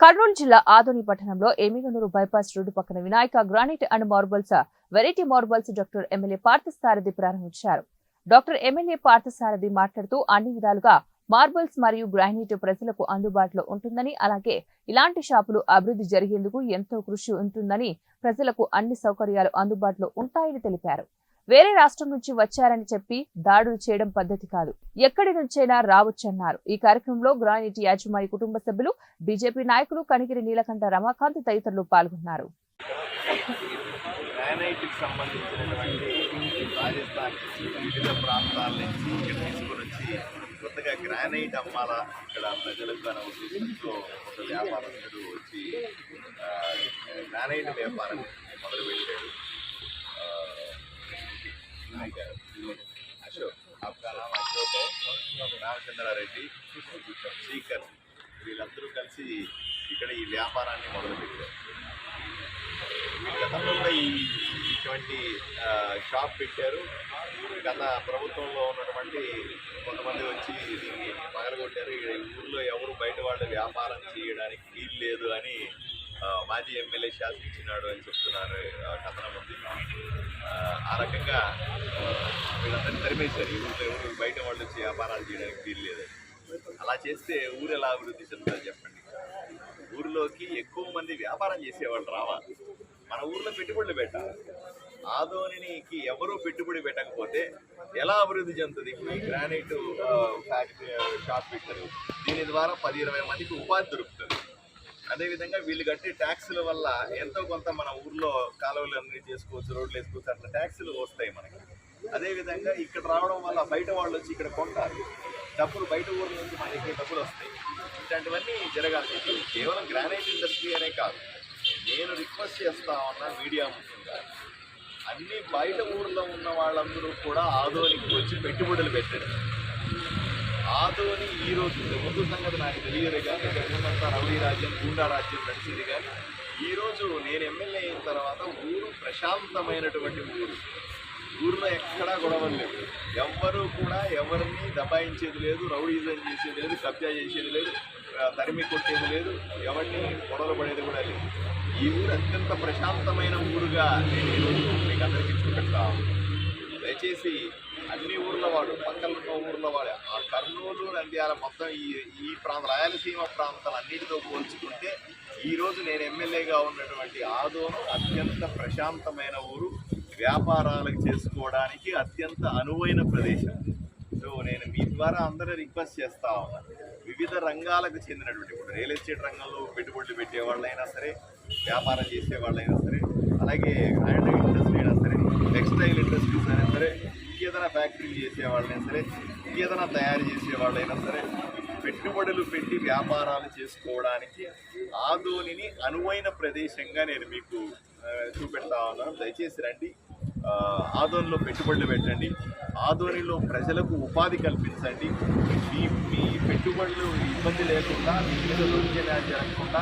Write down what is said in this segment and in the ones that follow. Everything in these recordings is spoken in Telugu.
కర్నూలు జిల్లా ఆదోని పట్టణంలో ఎమిగనూరు బైపాస్ రోడ్డు పక్కన Vinayaka granite and marbles variety marbles doctor MLA Parthasarathi ప్రారంభించారు. డాక్టర్ ఎమ్మెల్యే పార్థసారథి మాట్లాడుతూ అన్ని విధాలుగా మార్బల్స్ మరియు గ్రానైట్ ప్రజలకు అందుబాటులో ఉంటుందని, అలాగే ఇలాంటి షాపులు అభివృద్ధి జరిగేందుకు ఎంతో కృషి ఉంటుందని, ప్రజలకు అన్ని సౌకర్యాలు అందుబాటులో ఉంటాయని తెలిపారు. వేరే రాష్ట్రం నుంచి వచ్చారని చెప్పి దాడులు చేయడం పద్ధతి కాదు, ఎక్కడి నుంచైనా రావచ్చన్నారు. ఈ కార్యక్రమంలో గ్రానైట్ యాజమాన్య కుటుంబ సభ్యులు, బీజేపీ నాయకులు కనిగిరి నీలకంఠ రమాకాంత్ తదితరులు పాల్గొన్నారు. కొత్తగా గ్రానైట్ అమ్మాలా ఇక్కడ ప్రజలకు అనే ఉద్దేశంతో ఒక వ్యాపారస్తుడు వచ్చి గ్రానైట్ వ్యాపారం మొదలుపెట్టాడు. అశోక్, आपका नाम अशोक है, రామచంద్రారెడ్డి, శ్రీకర్, వీళ్ళందరూ కలిసి ఇక్కడ ఈ వ్యాపారాన్ని మొదలుపెట్టారు. గతంలో కూడా ఇటువంటి షాప్ పెట్టారు. గత ప్రభుత్వంలో ఉన్నటువంటి కొంతమంది వచ్చి దీన్ని పగలగొట్టారు. ఊళ్ళో ఎవరు బయట వాళ్ళు వ్యాపారం చేయడానికి వీలు లేదు అని మాజీ ఎమ్మెల్యే శాసించినాడు అని చెప్తున్నారు. కథనం ఉంది. ఆ రకంగా వీళ్ళందరినీ తరిమేశారు. ఈ ఊళ్ళో ఎవరు బయట వాళ్ళు వచ్చి వ్యాపారాలు చేయడానికి వీలు లేదని. అలా చేస్తే ఊరు ఎలా అభివృద్ధి చెందుతుందో చెప్పండి. ఊరిలోకి ఎక్కువ మంది వ్యాపారం చేసేవాళ్ళు రావాలి. మన ఊర్లో పెట్టుబడులు పెట్టాలి. ఆదోనికి ఎవరూ పెట్టుబడి పెట్టకపోతే ఎలా అభివృద్ధి చెందుతుంది? ఇప్పుడు ఈ గ్రానైట్ ఫ్యాక్టరీ షాప్ పెట్టారు. దీని ద్వారా 10-20 మందికి ఉపాధి దొరుకుతుంది. అదేవిధంగా వీళ్ళు కట్టే ట్యాక్సుల వల్ల ఎంతో కొంత మన ఊర్లో కాలువలు అన్నీ చేసుకోవచ్చు, రోడ్లు వేసుకోవచ్చు, అట్లా ట్యాక్సులు వస్తాయి మనకి. అదేవిధంగా ఇక్కడ రావడం వల్ల బయట వాళ్ళు వచ్చి ఇక్కడ కొంటారు. డబ్బులు బయట ఊర్ల నుంచి మన దగ్గర డబ్బులు వస్తాయి. ఇట్లాంటివన్నీ జరగాలి. కేవలం గ్రానైట్ ఇండస్ట్రీ అనే కాదు, నేను రిక్వెస్ట్ చేస్తా ఉన్నా మీడియా ముఖ్యంగా, అన్ని బయట ఊర్లో ఉన్న వాళ్ళందరూ కూడా ఆదోనికి వచ్చి పెట్టుబడులు పెట్టారు. ఆదోని ఈ రోజు ముందు సంగతి నాకు తెలియదు, కానీ ఇక్కడ ముందంతా రౌడీ రాజ్యం, గూండా రాజ్యం నడిచింది. కానీ ఈరోజు నేను ఎమ్మెల్యే అయిన తర్వాత ఊరు ప్రశాంతమైనటువంటి ఊరు. ఊరిలో ఎక్కడా గొడవలు లేవు. ఎవ్వరూ కూడా ఎవరిని దబాయించేది లేదు, రౌడీజం చేసేది లేదు, కబ్జా చేసేది లేదు, తరిమి కొట్టేది లేదు, ఎవరిని గొడవలు పడేది కూడా లేదు. ఈ ఊరు అత్యంత ప్రశాంతమైన ఊరుగా నేను ఈరోజు మీకు అందరికీ చూపెడతా. దయచేసి అన్ని ఊర్ల వాడు, పక్కన ఊర్ల వాడు, ఆ కర్నూలు, నంద్యాల మొత్తం ఈ రాయలసీమ ప్రాంతాలు అన్నిటితో పోల్చుకుంటే ఈరోజు నేను ఎమ్మెల్యేగా ఉన్నటువంటి ఆదోను అత్యంత ప్రశాంతమైన ఊరు, వ్యాపారాలకు చేసుకోవడానికి అత్యంత అనువైన ప్రదేశం. సో నేను మీ ద్వారా అందరూ రిక్వెస్ట్ చేస్తా ఉన్నాను. వివిధ రంగాలకు చెందినటువంటి, ఇప్పుడు రియల్ ఎస్టేట్ రంగంలో పెట్టుబడులు పెట్టే వాళ్ళైనా సరే, వ్యాపారం చేసే వాళ్ళైనా సరే, అలాగే హ్యాండ్ ఇండస్ట్రీ అయినా సరే, టెక్స్టైల్ ఇండస్ట్రీస్ అయినా సరే, ఇంకేదైనా ఫ్యాక్టరీలు చేసే వాళ్ళైనా సరే, ఇంకేదైనా తయారు చేసే వాళ్ళైనా సరే, పెట్టుబడులు పెట్టి వ్యాపారాలు చేసుకోవడానికి ఆదోనిని అనువైన ప్రదేశంగా నేను మీకు చూపెడతా ఉన్నాను. దయచేసి రండి, ఆదోనిలో పెట్టుబడులు పెట్టండి, ఆదోనిలో ప్రజలకు ఉపాధి కల్పించండి. మీ పెట్టుబడులు ఇబ్బంది లేకుండా, మీ మీద దౌర్జన్యాలు జరగకుండా,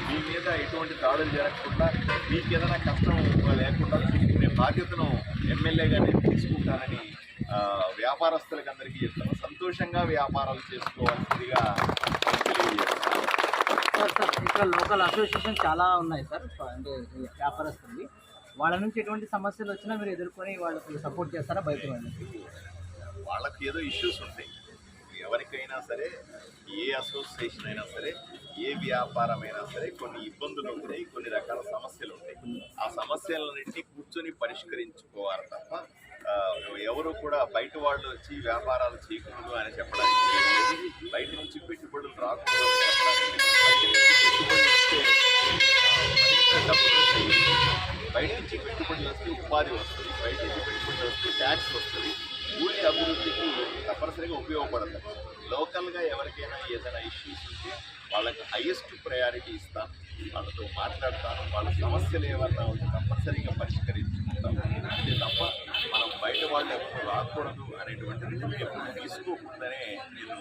మీ మీద ఎటువంటి దాడులు జరగకుండా, మీకు ఏదైనా కష్టం లేకుండా చూసుకునే బాధ్యతను ఎమ్మెల్యేగా నేను తీసుకుంటానని వ్యాపారస్తులకు అందరికీ చెప్తాను. సంతోషంగా వ్యాపారాలు చేసుకోవాల్సిందిగా తెలియజేస్తాను. సార్, ఇక్కడ లోకల్ అసోసియేషన్ చాలా ఉన్నాయి సార్, అంటే వ్యాపారస్తులు. వాళ్ళ నుంచి ఎటువంటి సమస్యలు వచ్చినా మీరు ఎదుర్కొని వాళ్ళకి సపోర్ట్ చేస్తారా? బయట వాళ్ళకి ఏదో ఇష్యూస్ ఉంటాయి. ఎవరికైనా సరే, ఏ అసోసియేషన్ అయినా సరే, ఏ వ్యాపారం అయినా సరే కొన్ని ఇబ్బందులు ఉంటాయి, కొన్ని రకాల సమస్యలు ఉంటాయి. ఆ సమస్యలన్నింటినీ కూర్చొని పరిష్కరించుకోవాలి తప్ప ఎవరు కూడా బయట వాళ్ళు వచ్చి వ్యాపారాలు చేయకూడదు అని చెప్పడానికి లేదు. బయట నుంచి పెట్టుబడులు రాకూడదు అని చెప్పడానికి లేదు. బయట నుంచి పెట్టుబడులు వస్తే డబ్బులు వస్తాయి, బయట నుంచి పెట్టుబడులు వస్తే ఉపాధి వస్తుంది, బయట నుంచి పెట్టుబడులు వస్తే ట్యాక్స్ వస్తుంది. ఊరి అభివృద్ధికి తప్పనిసరిగా ఉపయోగపడుతుంది. లోకల్గా ఎవరికైనా ఏదైనా ఇష్యూస్ ఉంటే వాళ్ళకి హైయెస్ట్ ప్రయారిటీ ఇస్తాను, వాళ్ళతో మాట్లాడతాను. వాళ్ళ సమస్యలు ఏమన్నా ఉంటే తప్పనిసరిగా పరిష్కరించుకుంటాను. అంతే తప్ప మనం బయట వాళ్ళు ఎవరు రాకూడదు అనేటువంటి నిర్ణయం తీసుకోకూడదనే నేను